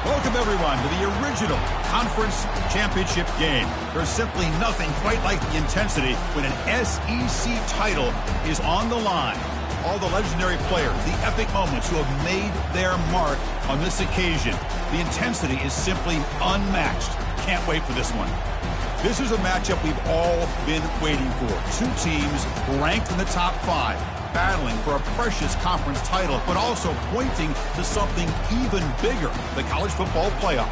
Welcome, everyone, to the original conference championship game. There's simply nothing quite like the intensity when an SEC title is on the line. All the legendary players, the epic moments who have made their mark on this occasion. The intensity is simply unmatched. Can't wait for this one. This is a matchup we've all been waiting for. Two teams ranked in the top 5. Battling for a precious conference title, but also pointing to something even bigger, the college football playoff.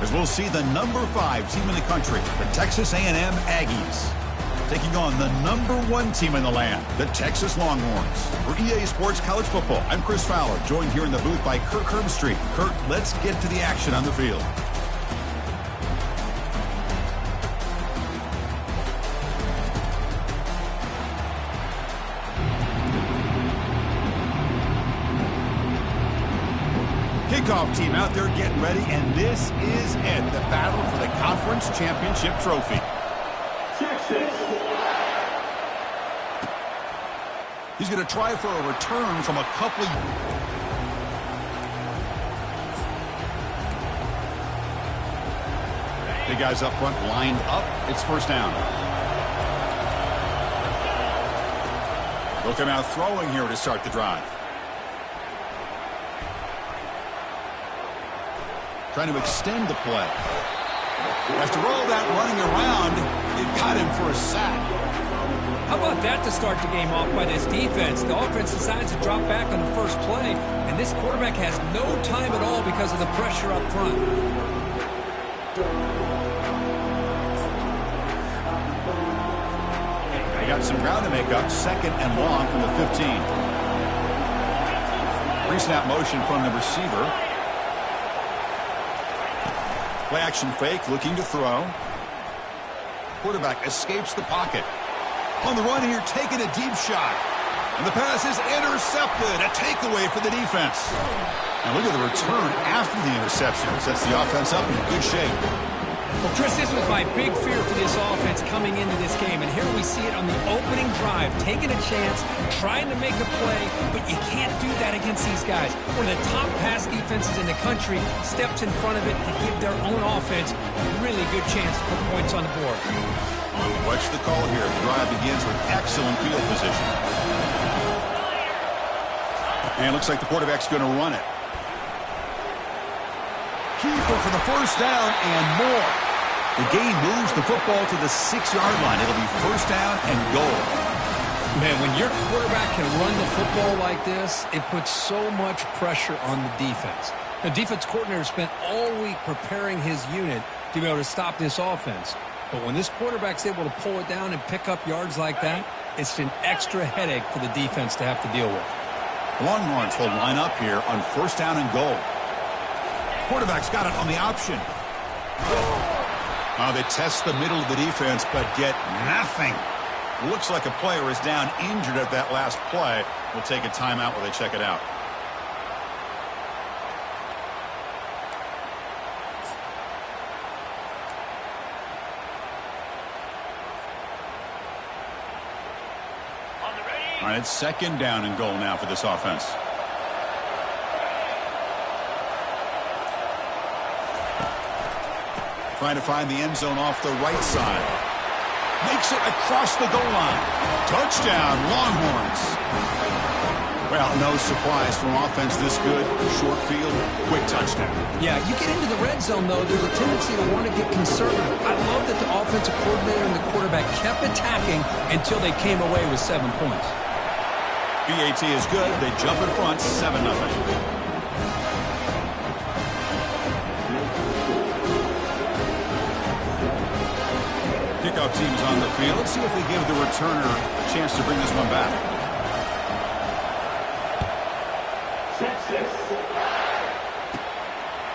As we'll see the number 5 team in the country, the Texas A&M Aggies, taking on the number 1 team in the land, the Texas Longhorns. For EA Sports College Football, I'm Chris Fowler, joined here in the booth by Kirk Herbstreit. Kirk, let's get to the action on the field. Kickoff team out there getting ready, and this is it, the battle for the conference championship trophy. Texas. He's going to try for a return from a couple of... Big guys up front lined up. It's first down. They'll come out throwing here to start the drive. Trying to extend the play. After all that running around, it got him for a sack. How about that to start the game off by this defense? The offense decides to drop back on the first play, and this quarterback has no time at all because of the pressure up front. They got some ground to make up. Second and long from the 15. Pre-snap motion from the receiver. Play action fake, looking to throw. Quarterback escapes the pocket. On the run here, taking a deep shot. And the pass is intercepted. A takeaway for the defense. And look at the return after the interception. Sets the offense up in good shape. Well, Chris, this was my big fear for this offense coming into this game. And here we see it on the opening drive, taking a chance, trying to make a play, but you can't do that against these guys. One of the top pass defenses in the country steps in front of it to give their own offense a really good chance to put points on the board. Watch the call here. The drive begins with excellent field position. And it looks like the quarterback's going to run it. Keeper for the first down and more. The gain moves the football to the 6-yard line. It'll be first down and goal. Man, when your quarterback can run the football like this, it puts so much pressure on the defense. The defense coordinator spent all week preparing his unit to be able to stop this offense. But when this quarterback's able to pull it down and pick up yards like that, it's an extra headache for the defense to have to deal with. Longhorns will line up here on first down and goal. Quarterback's got it on the option. They test the middle of the defense, but get nothing. Looks like a player is down injured at that last play. We'll take a timeout while they check it out. All right, it's second down and goal now for this offense. Trying to find the end zone off the right side. Makes it across the goal line. Touchdown, Longhorns. Well, no surprise from offense this good. Short field, quick touchdown. Yeah, you get into the red zone, though, there's a tendency to want to get conservative. I love that the offensive coordinator and the quarterback kept attacking until they came away with 7 points. BAT is good. They jump in front, 7-0. Kickoff team is on the field. Let's see if they give the returner a chance to bring this one back.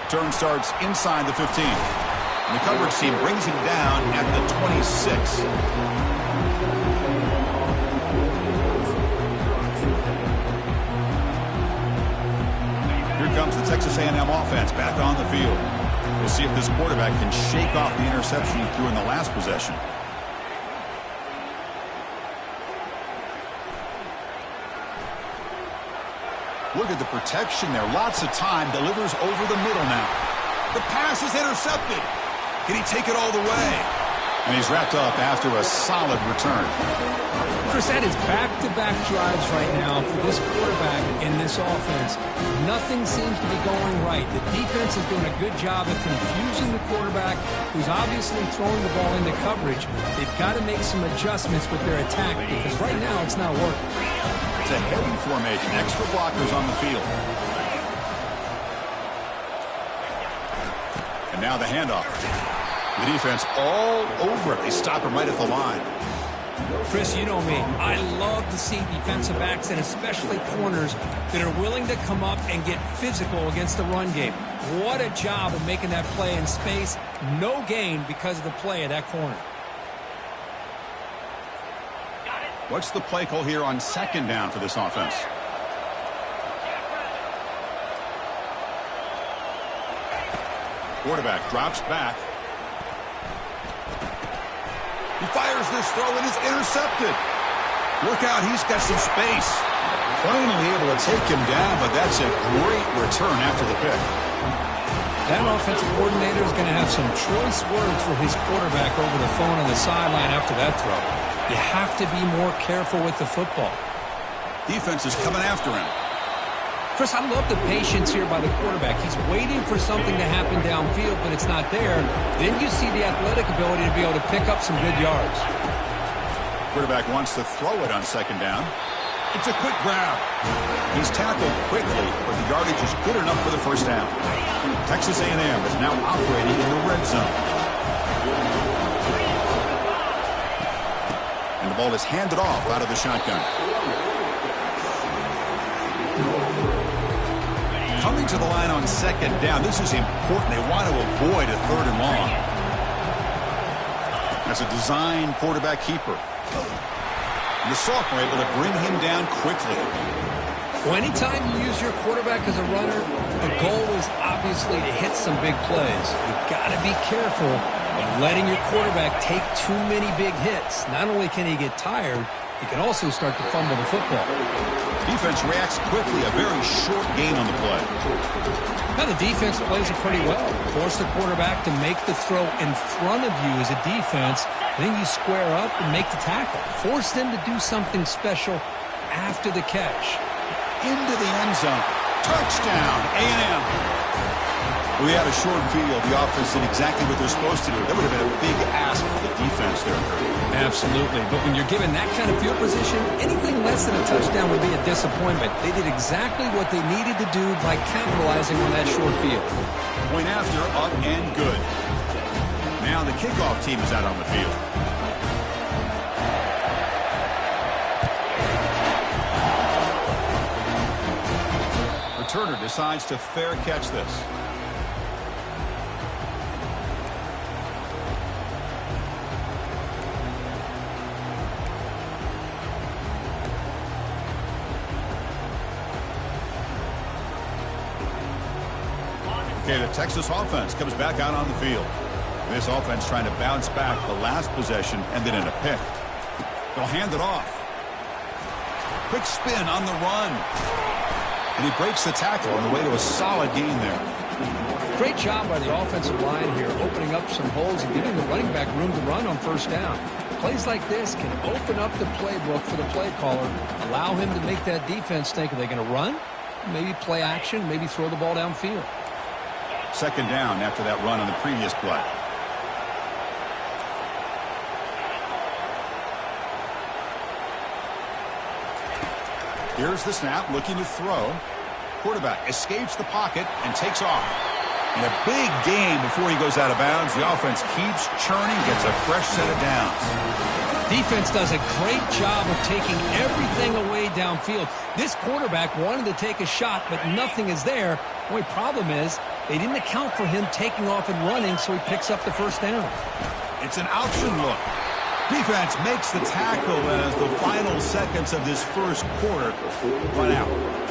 Turn starts inside the 15. And the coverage team brings him down at the 26. Here comes the Texas A&M offense back on the field. We'll see if this quarterback can shake off the interception he threw in the last possession. Look at the protection there. Lots of time. Delivers over the middle now. The pass is intercepted. Can he take it all the way? And he's wrapped up after a solid return. Chris, that is back-to-back drives right now for this quarterback in this offense. Nothing seems to be going right. The defense is doing a good job of confusing the quarterback, who's obviously throwing the ball into coverage. They've got to make some adjustments with their attack because right now it's not working. It's a heavy formation. Extra blockers on the field. And now the handoff. The defense all over it. They stop him right at the line. Chris, you know me. I love to see defensive backs and especially corners that are willing to come up and get physical against the run game. What a job of making that play in space. No gain because of the play of that corner. What's the play call here on second down for this offense? Quarterback drops back. He fires this throw and it's intercepted. Look out, he's got some space. Finally able to take him down, but that's a great return after the pick. That offensive coordinator is going to have some choice words for his quarterback over the phone on the sideline after that throw. You have to be more careful with the football. Defense is coming after him. Chris, I love the patience here by the quarterback. He's waiting for something to happen downfield, but it's not there. Then you see the athletic ability to be able to pick up some good yards. Quarterback wants to throw it on second down. It's a quick grab. He's tackled quickly, but the yardage is good enough for the first down. Texas A&M is now operating in the red zone. And the ball is handed off out of the shotgun. Coming to the line on second down. This is important. They want to avoid a third and long. That's a design quarterback keeper. And the sophomore able to bring him down quickly. Well, anytime you use your quarterback as a runner, the goal is obviously to hit some big plays. You've got to be careful of letting your quarterback take too many big hits. Not only can he get tired, he can also start to fumble the football. Defense reacts quickly. A very short gain on the play. Now the defense plays it pretty well. Force the quarterback to make the throw in front of you as a defense. Then you square up and make the tackle. Force them to do something special after the catch. Into the end zone. Touchdown, A&M. We had a short field. The offense did exactly what they're supposed to do. That would have been a big ask for the defense there. Absolutely. But when you're given that kind of field position, anything less than a touchdown would be a disappointment. They did exactly what they needed to do by capitalizing on that short field. Point after, up and good. Now the kickoff team is out on the field. Returner decides to fair catch this. Okay, the Texas offense comes back out on the field. This offense trying to bounce back the last possession and then in a pick. They'll hand it off. Quick spin on the run. And he breaks the tackle on the way to a solid gain there. Great job by the offensive line here, opening up some holes and giving the running back room to run on first down. Plays like this can open up the playbook for the play caller, allow him to make that defense think, are they going to run? Maybe play action, maybe throw the ball downfield. Second down after that run on the previous play. Here's the snap, looking to throw. Quarterback escapes the pocket and takes off. And a big gain before he goes out of bounds. The offense keeps churning, gets a fresh set of downs. Defense does a great job of taking everything away downfield. This quarterback wanted to take a shot, but nothing is there. The only problem is they didn't account for him taking off and running, so he picks up the first down. It's an option look. Defense makes the tackle as the final seconds of this first quarter run out.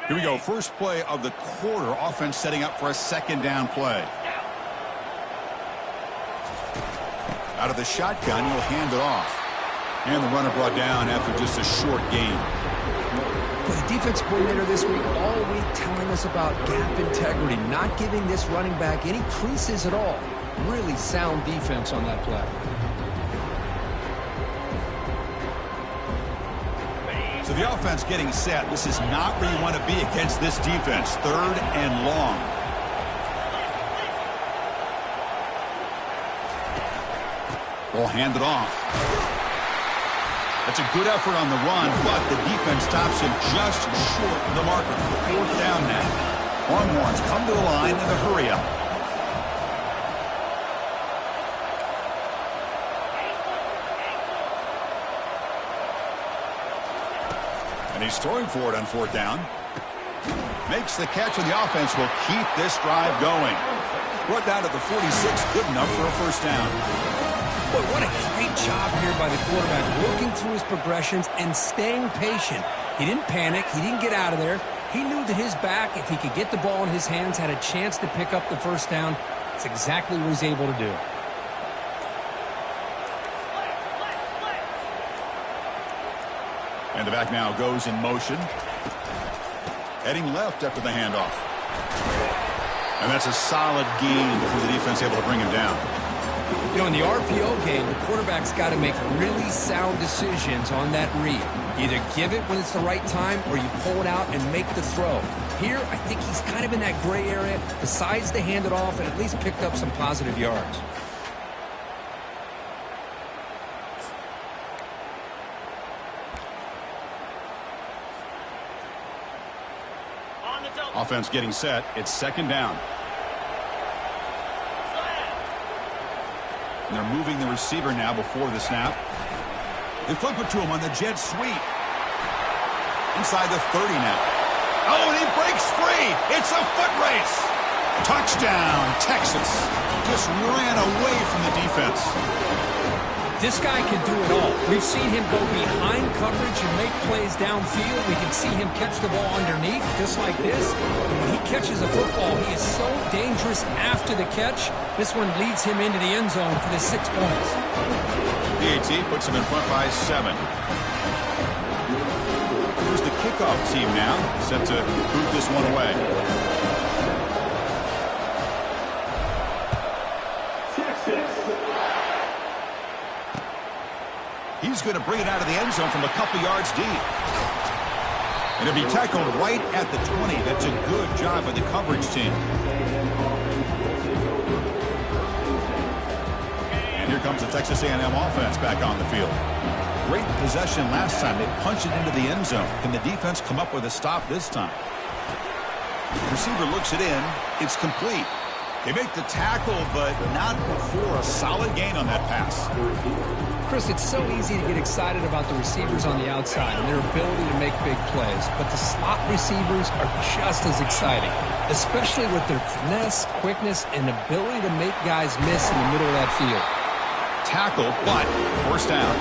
Here we go. First play of the quarter. Offense setting up for a second down play. Out of the shotgun, he'll hand it off. And the runner brought down after just a short gain. The defense coordinator this week, all week, telling us about gap integrity, not giving this running back any creases at all. Really sound defense on that play. So the offense getting set. This is not where you want to be against this defense. Third and long. Ball handed off. That's a good effort on the run, but the defense stops him just short of the marker. Fourth down now. Longhorns come to the line in a hurry up. And he's throwing for it on fourth down. Makes the catch, and the offense will keep this drive going. Brought down to the 46, good enough for a first down. But what a great job here by the quarterback, working through his progressions and staying patient. He didn't panic. He didn't get out of there. He knew that his back, if he could get the ball in his hands, had a chance to pick up the first down. It's exactly what he's able to do. And the back now goes in motion. Heading left after the handoff. And that's a solid gain before the defense able to bring him down. You know, in the RPO game, the quarterback's got to make really sound decisions on that read. Either give it when it's the right time or you pull it out and make the throw. Here, I think he's kind of in that gray area, decides to hand it off and at least picked up some positive yards. Offense getting set. It's second down. And they're moving the receiver now before the snap. They flip it to him on the jet sweep. Inside the 30 now. Oh, and he breaks free. It's a foot race. Touchdown, Texas. Just ran away from the defense. This guy can do it all. We've seen him go behind coverage and make plays downfield. We can see him catch the ball underneath, just like this. And when he catches a football, he is so dangerous after the catch. This one leads him into the end zone for the 6 points. PAT puts him in front by 7. Here's the kickoff team now, set to boot this one away. He's going to bring it out of the end zone from a couple yards deep. And it'll be tackled right at the 20. That's a good job by the coverage team. And here comes the Texas A&M offense back on the field. Great possession last time. They punched it into the end zone. Can the defense come up with a stop this time? The receiver looks it in. It's complete. They make the tackle, but not before a solid gain on that pass. Chris, it's so easy to get excited about the receivers on the outside and their ability to make big plays, but the slot receivers are just as exciting, especially with their finesse, quickness, and ability to make guys miss in the middle of that field. Tackle, but first down.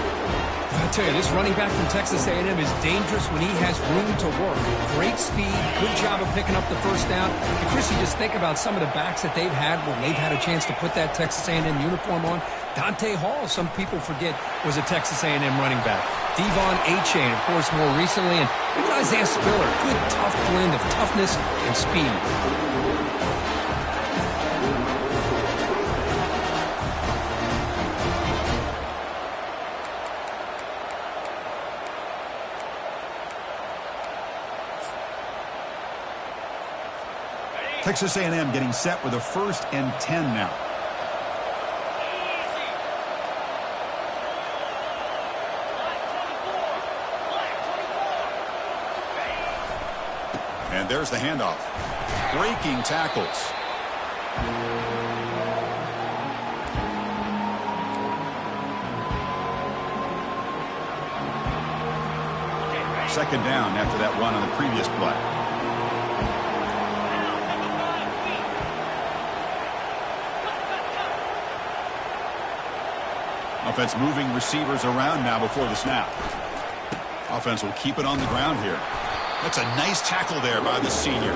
I tell you, this running back from Texas A&M is dangerous when he has room to work. Great speed, good job of picking up the first down. And Chris, you just think about some of the backs that they've had when they've had a chance to put that Texas A&M uniform on. Dante Hall, some people forget, was a Texas A&M running back. Devon Achane, of course, more recently. And even Isaiah Spiller, good tough blend of toughness and speed. Texas A&M getting set with a 1st and 10 now. And there's the handoff. Breaking tackles. Second down after that run on the previous play. Offense moving receivers around now before the snap. Offense will keep it on the ground here. That's a nice tackle there by the senior.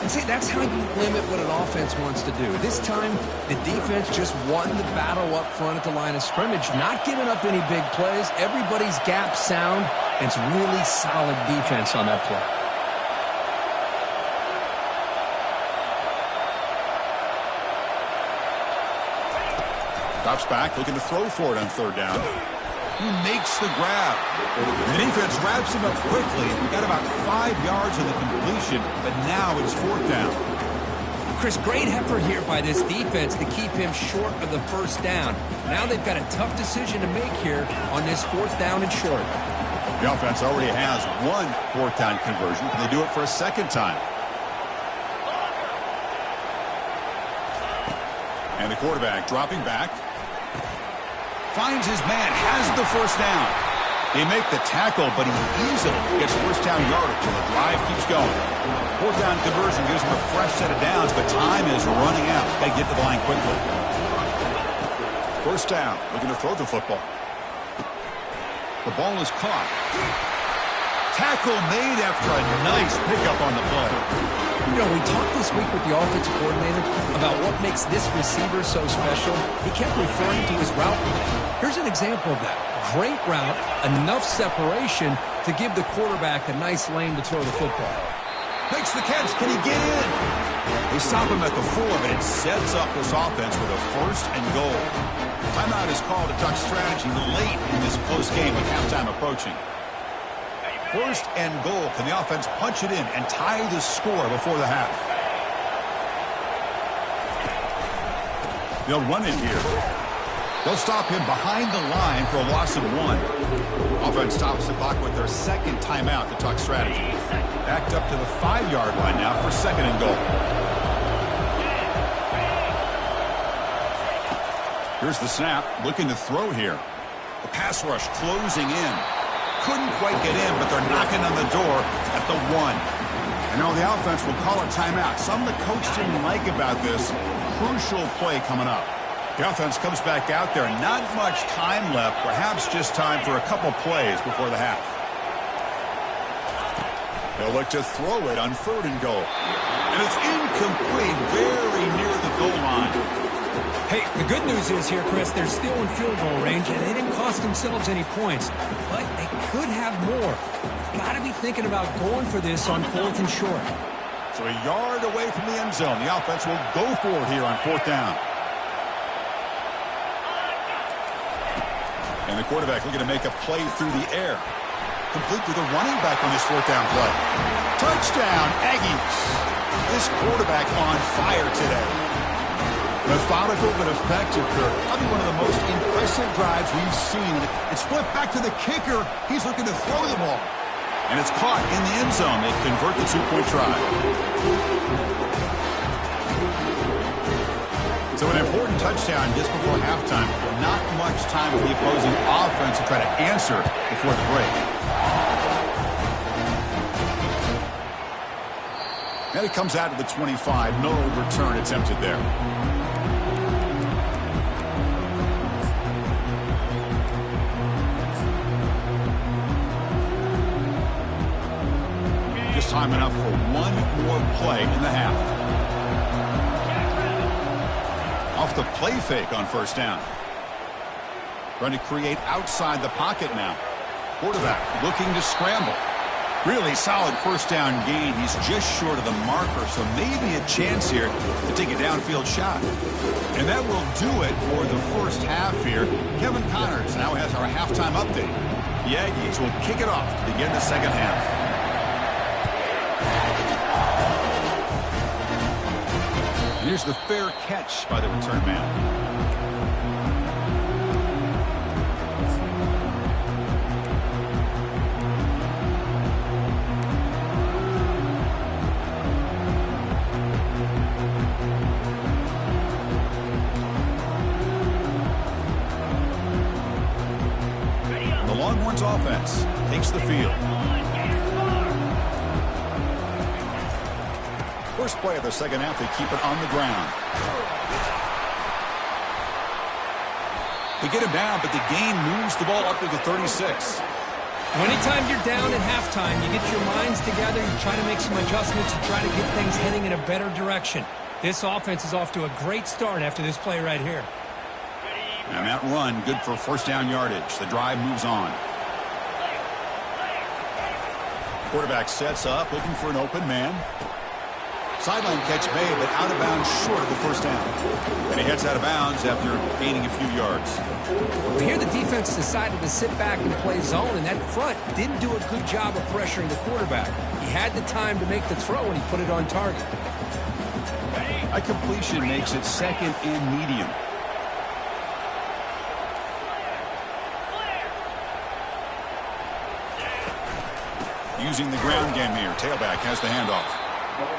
And see, that's how you limit what an offense wants to do. This time, the defense just won the battle up front at the line of scrimmage, not giving up any big plays. Everybody's gap sound, and it's really solid defense on that play. Drops back, looking to throw for it on third down. He makes the grab. The defense wraps him up quickly. We got about 5 yards in the completion, but now it's fourth down. Chris, great effort here by this defense to keep him short of the first down. Now they've got a tough decision to make here on this fourth down and short. The offense already has one fourth down conversion. Can they do it for a second time? And the quarterback dropping back. Finds his man, has the first down. They make the tackle, but he easily gets first down yardage, and the drive keeps going. Fourth down conversion gives him a fresh set of downs, but time is running out. Got to get to the line quickly. First down, looking to throw the football. The ball is caught. Tackle made after a nice pickup on the play. You know, we talked this week with the offensive coordinator about what makes this receiver so special. He kept referring to his route running. Here's an example of that. Great route, enough separation to give the quarterback a nice lane to throw the football. Makes the catch. Can he get in? They stop him at the 4, but it sets up this offense with a first and goal. Timeout is called to Duck strategy late in this close game with halftime approaching. First and goal. Can the offense punch it in and tie the score before the half? They'll run it here. They'll stop him behind the line for a loss of 1. Offense stops the clock with their second timeout to Duck strategy. Backed up to the 5-yard line now for second and goal. Here's the snap. Looking to throw here. The pass rush closing in. Couldn't quite get in, but they're knocking on the door at the 1. And now the offense will call a timeout. Something the coach didn't like about this. Crucial play coming up. The offense comes back out there. Not much time left. Perhaps just time for a couple plays before the half. They'll look to throw it on third and goal. And it's incomplete, very near the goal line. Hey, the good news is here, Chris, they're still in field goal range, and they didn't cost themselves any points. But they could have more. Got to be thinking about going for this on fourth and short. So a yard away from the end zone. The offense will go for it here on fourth down. And the quarterback looking to make a play through the air. Complete to the running back on this fourth down play. Touchdown, Aggies. This quarterback on fire today. Methodical but effective, Kirk. Probably one of the most impressive drives we've seen. It's flipped back to the kicker. He's looking to throw the ball. And it's caught in the end zone. They convert the 2-point try. So an important touchdown just before halftime. Not much time for the opposing offense to try to answer before the break. And it comes out to the 25. No return attempted there. Time enough for one more play in the half. Off the play fake on first down. Trying to create outside the pocket now. Quarterback looking to scramble. Really solid first down gain. He's just short of the marker, so maybe a chance here to take a downfield shot. And that will do it for the first half here. Kevin Connors now has our halftime update. The Aggies will kick it off to begin the second half. Here's the fair catch by the return man. The Longhorns offense takes the field. First play of the second half, they keep it on the ground. They get him down, but the gain moves the ball up to the 36. Anytime you're down at halftime, you get your minds together, you try to make some adjustments, you try to get things heading in a better direction. This offense is off to a great start after this play right here. And that run, good for first down yardage. The drive moves on. Quarterback sets up, looking for an open man. Sideline catch made, but out of bounds short of the first down. And he heads out of bounds after gaining a few yards. Well, here the defense decided to sit back and play zone, and that front didn't do a good job of pressuring the quarterback. He had the time to make the throw, and he put it on target. A completion makes it second and medium. Using the ground game here. Tailback has the handoff.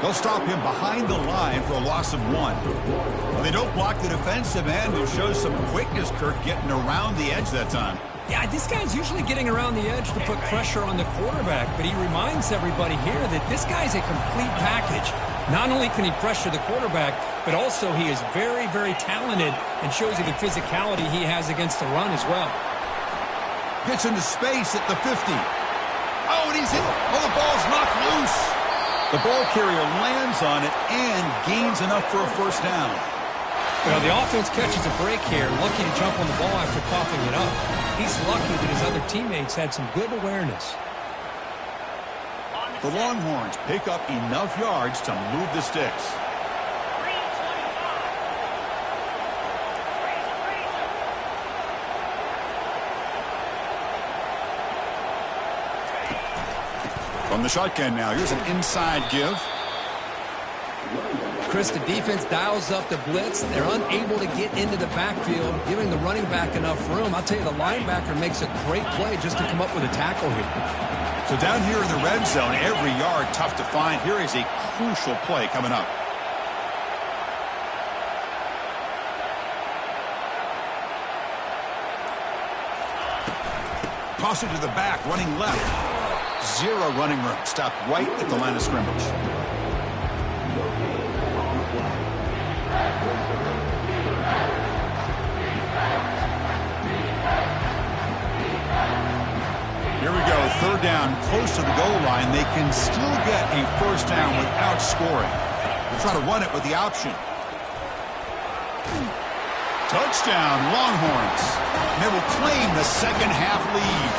They'll stop him behind the line for a loss of 1. Well, they don't block the defensive end, who shows some quickness, Kirk, getting around the edge that time. Yeah, this guy's usually getting around the edge to put pressure on the quarterback, but he reminds everybody here that this guy's a complete package. Not only can he pressure the quarterback, but also he is very, very talented and shows you the physicality he has against the run as well. Gets into space at the 50. Oh, and he's hit. Oh, the ball's knocked loose. The ball carrier lands on it and gains enough for a first down. Well, the offense catches a break here. Lucky to jump on the ball after coughing it up. He's lucky that his other teammates had some good awareness. The Longhorns pick up enough yards to move the sticks. From the shotgun now, here's an inside give. Chris, the defense dials up the blitz. They're unable to get into the backfield, giving the running back enough room. I'll tell you, the linebacker makes a great play just to come up with a tackle here. So down here in the red zone, every yard tough to find. Here is a crucial play coming up. Toss it to the back, running left. Zero running room. Stopped right at the line of scrimmage. Here we go. Third down, close to the goal line. They can still get a first down without scoring. They'll try to run it with the option. Touchdown, Longhorns. And they will claim the second half lead.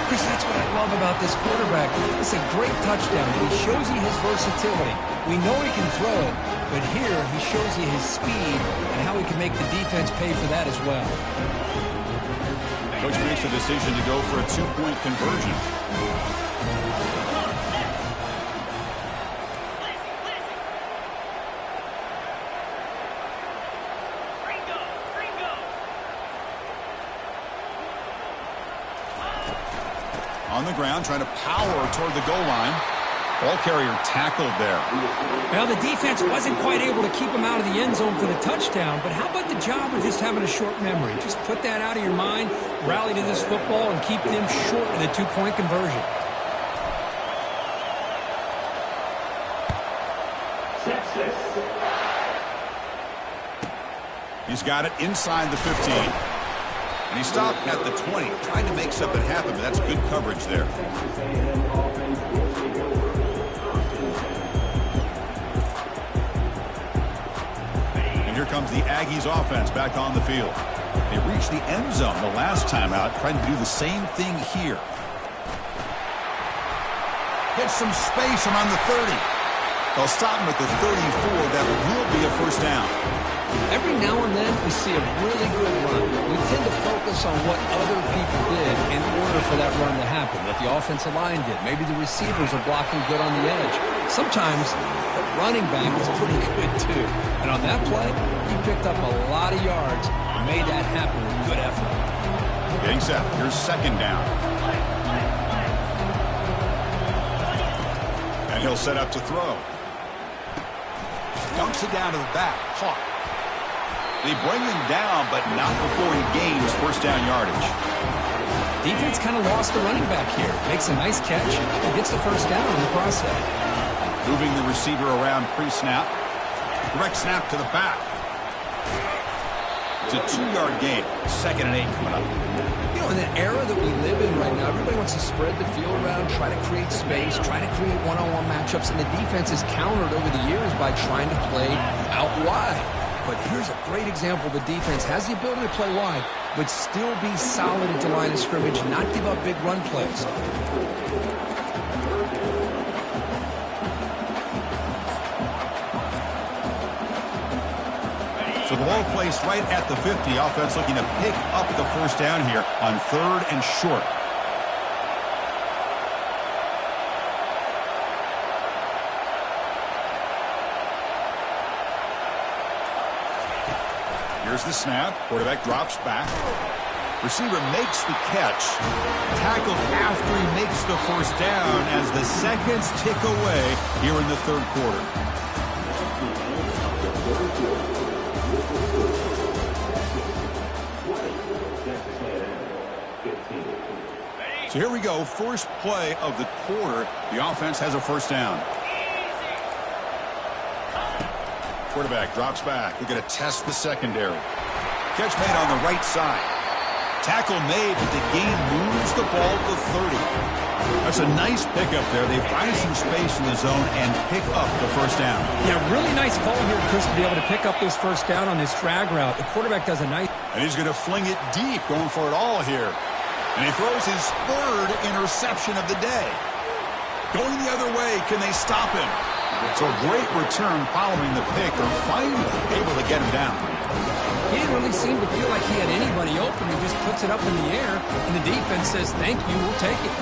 Chris, that's what I love about this quarterback. It's a great touchdown. He shows you his versatility. We know he can throw it, but here he shows you his speed and how he can make the defense pay for that as well. Coach makes the decision to go for a two-point conversion. On the ground, trying to power toward the goal line. Ball carrier tackled there. Well, the defense wasn't quite able to keep him out of the end zone for the touchdown, but how about the job of just having a short memory? Just put that out of your mind, rally to this football, and keep them short of the two-point conversion. He's got it inside the 15. And he stopped at the 20, trying to make something happen, but that's good coverage there. And here comes the Aggies offense back on the field. They reached the end zone the last time out, trying to do the same thing here. Get some space around the 30. They'll stop him at the 34. That will be a first down. Every now and then we see a really good run. We tend to focus on what other people did in order for that run to happen, what the offensive line did. Maybe the receivers are blocking good on the edge. Sometimes the running back is pretty good too. And on that play, he picked up a lot of yards and made that happen with good effort. Getting set. Here's second down. And he'll set up to throw. Dunks it down to the back. Caught. They bring him down, but not before he gains first down yardage. Defense kind of lost the running back here. Makes a nice catch and gets the first down in the process. Moving the receiver around pre-snap. Direct snap to the back. a 2-yard gain. 2nd and 8 coming up. You know, in the era that we live in right now, everybody wants to spread the field around, try to create space, try to create one-on-one matchups, and the defense is countered over the years by trying to play out wide. But here's a great example. The defense has the ability to play wide, but still be solid at the line of scrimmage, not give up big run plays. So the ball placed right at the 50. Offense looking to pick up the first down here on 3rd and short. Here's the snap. Quarterback drops back. Receiver makes the catch. Tackled after he makes the first down as the seconds tick away here in the 3rd quarter. So here we go, first play of the quarter. The offense has a first down. Quarterback drops back. We're going to test the secondary. Catch made on the right side. Tackle made, but the game moves the ball to 30. That's a nice pickup there. They find some space in the zone and pick up the first down. Yeah, really nice call here, Chris, to be able to pick up this first down on this drag route. The quarterback does a nice... And he's going to fling it deep, going for it all here. And he throws his 3rd interception of the day. Going the other way, can they stop him? So a great return following the pick. They're finally able to get him down. He didn't really seem to feel like he had anybody open. He just puts it up in the air, and the defense says, thank you, we'll take it.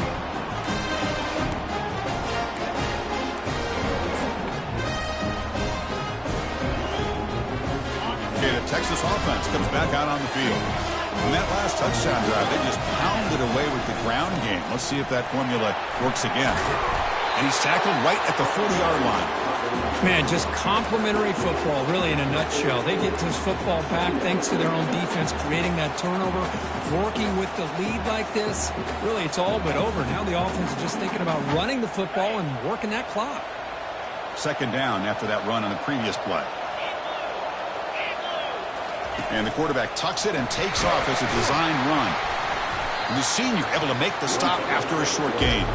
Okay, the Texas offense comes back out on the field. On that last touchdown drive, they just pounded away with the ground game. Let's see if that formula works again. And he's tackled right at the 40-yard line. Man, just complimentary football, really, in a nutshell. They get this football back thanks to their own defense, creating that turnover, working with the lead like this. Really, it's all but over. Now the offense is just thinking about running the football and working that clock. 2nd down after that run on the previous play. And the quarterback tucks it and takes off as a design run. And the senior able to make the stop after a short gain.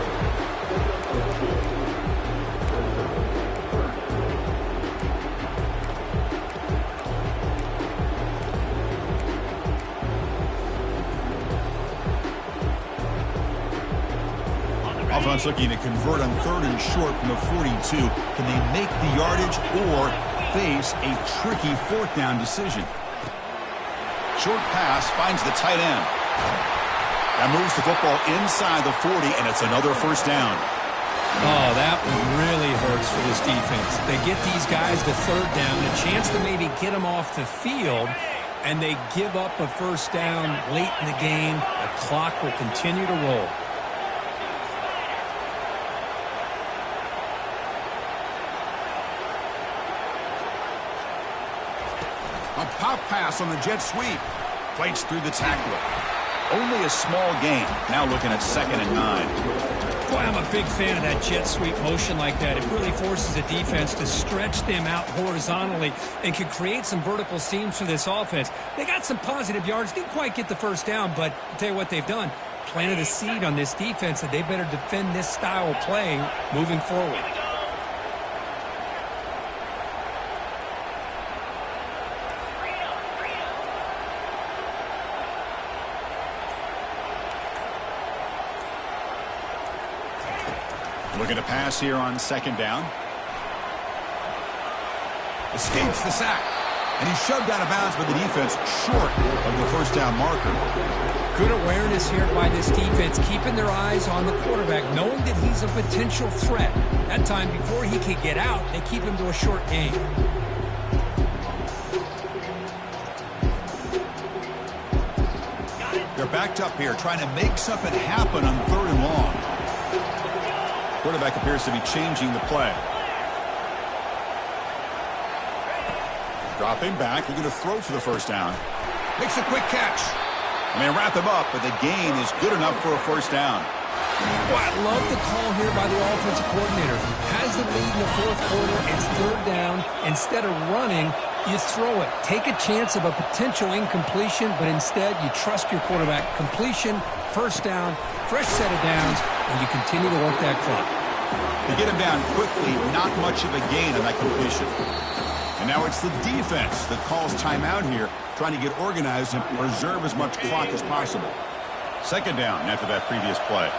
Offense looking to convert on 3rd and short from the 42. Can they make the yardage or face a tricky 4th down decision? Short pass finds the tight end. That moves the football inside the 40, and it's another first down. Oh, that really hurts for this defense. They get these guys to 3rd down, a chance to maybe get them off the field, and they give up a first down late in the game. The clock will continue to roll. A pop pass on the jet sweep. Fights through the tackler. Only a small gain. Now looking at 2nd and 9. Boy, I'm a big fan of that jet sweep motion like that. It really forces the defense to stretch them out horizontally and can create some vertical seams for this offense. They got some positive yards. Didn't quite get the first down, but I'll tell you what they've done. Planted a seed on this defense that they better defend this style of play moving forward. Looking to pass here on 2nd down. Escapes the sack. And he's shoved out of bounds by the defense short of the first down marker. Good awareness here by this defense, keeping their eyes on the quarterback, knowing that he's a potential threat. That time, before he could get out, they keep him to a short gain. They're backed up here, trying to make something happen on 3rd and long. Quarterback appears to be changing the play. Dropping back. They're going to throw for the first down. Makes a quick catch. And they wrap him up, but the gain is good enough for a first down. Well, I love the call here by the offensive coordinator. Has the lead in the 4th quarter. It's 3rd down. Instead of running, You throw it. Take a chance of a potential incompletion, but instead you trust your quarterback. Completion, first down, fresh set of downs, and you continue to work that clock. They get him down quickly, not much of a gain on that completion. And now it's the defense that calls timeout here, trying to get organized and preserve as much clock as possible. Second down after that previous play.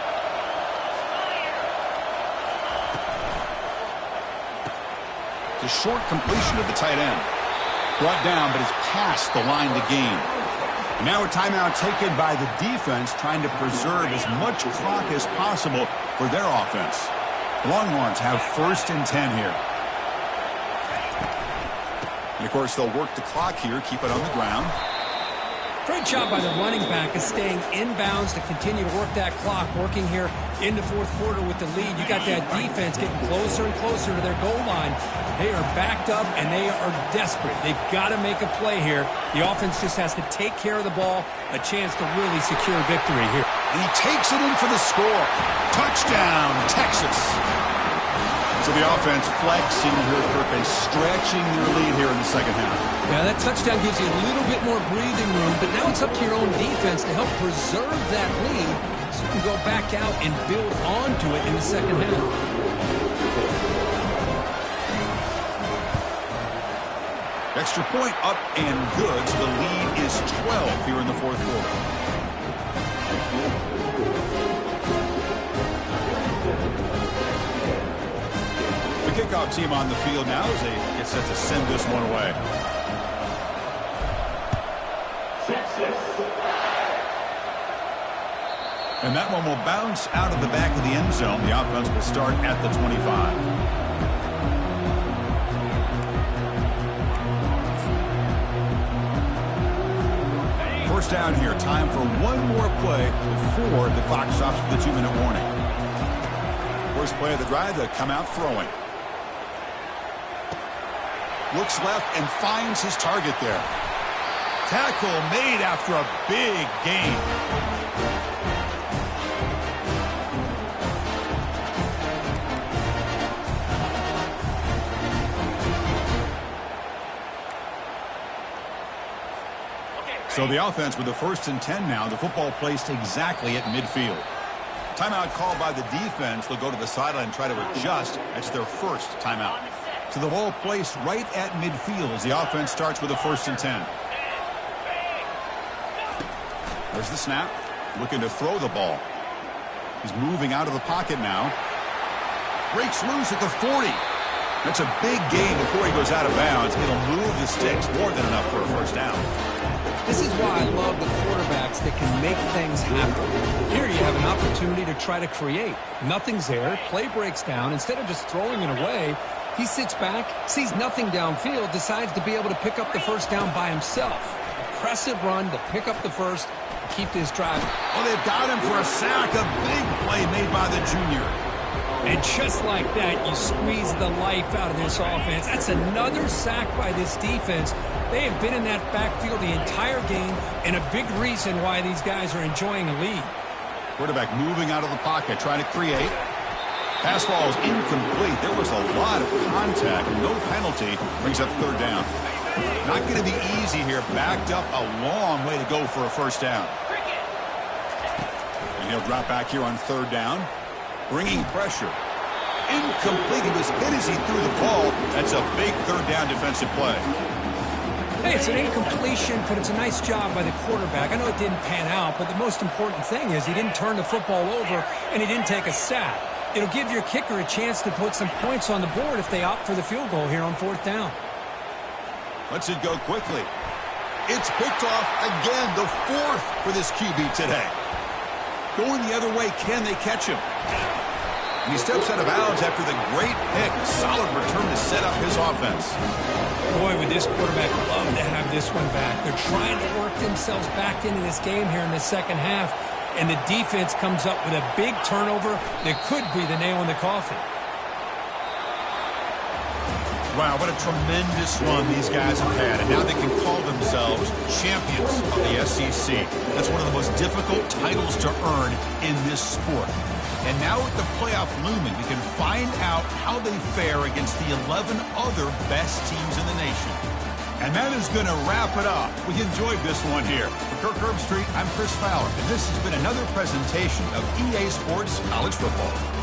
It's a short completion of the tight end. Brought down, but it's past the line to gain. And now a timeout taken by the defense, trying to preserve as much clock as possible for their offense. Longhorns have 1st and 10 here. And, of course, they'll work the clock here, keep it on the ground. Great job by the running back of staying inbounds to continue to work that clock, working here in the 4th quarter with the lead. You got that defense getting closer and closer to their goal line. They are backed up, and they are desperate. They've got to make a play here. The offense just has to take care of the ball, a chance to really secure victory here. And he takes it in for the score. Touchdown, Texas. So the offense flexing here, Kirk, and stretching their lead here in the second half. Yeah, that touchdown gives you a little bit more breathing room, but now it's up to your own defense to help preserve that lead so you can go back out and build onto it in the second half. Extra point up and good, so the lead is 12 here in the 4th quarter. The kickoff team on the field now as they get set to send this one away. And that one will bounce out of the back of the end zone. The offense will start at the 25. First down here. Time for one more play before the clock stops for the 2-minute warning. First play of the drive, they come out throwing. Looks left and finds his target there. Tackle made after a big gain. So the offense with the 1st and 10 now. The football placed exactly at midfield. Timeout called by the defense. They'll go to the sideline and try to adjust. That's their first timeout. So the ball placed right at midfield as the offense starts with a 1st and 10. There's the snap. Looking to throw the ball. He's moving out of the pocket now. Breaks loose at the 40. That's a big gain before he goes out of bounds. It'll move the sticks more than enough for a first down. This is why I love the quarterbacks that can make things happen. Here you have an opportunity to try to create. Nothing's there. Play breaks down. Instead of just throwing it away, he sits back, sees nothing downfield, decides to be able to pick up the first down by himself. Impressive run to pick up the first, keep this drive. Oh, they've got him for a sack. A big play made by the junior. And just like that, you squeeze the life out of this offense. That's another sack by this defense. They have been in that backfield the entire game, and a big reason why these guys are enjoying a lead. Quarterback moving out of the pocket, trying to create. Pass ball is incomplete. There was a lot of contact. No penalty. Brings up 3rd down. Not going to be easy here. Backed up a long way to go for a first down. And he'll drop back here on 3rd down. Bringing pressure. Incomplete. He was hit as he threw the ball. That's a big 3rd down defensive play. Hey, it's an incompletion, but it's a nice job by the quarterback. I know it didn't pan out, but the most important thing is he didn't turn the football over and he didn't take a sack. It'll give your kicker a chance to put some points on the board if they opt for the field goal here on 4th down. Lets it go quickly. It's picked off again, the 4th for this QB today. Going the other way, can they catch him? And he steps out of bounds after the great pick. Solid return to set up his offense. Boy, would this quarterback love to have this one back. They're trying to work themselves back into this game here in the second half. And the defense comes up with a big turnover that could be the nail in the coffin. Wow, what a tremendous run these guys have had. And now they can call themselves champions of the SEC. That's one of the most difficult titles to earn in this sport. And now with the playoff looming, we can find out how they fare against the 11 other best teams in the nation. And that is going to wrap it up. We enjoyed this one here. For Kirk Herbstreit, I'm Chris Fowler, and this has been another presentation of EA Sports College Football.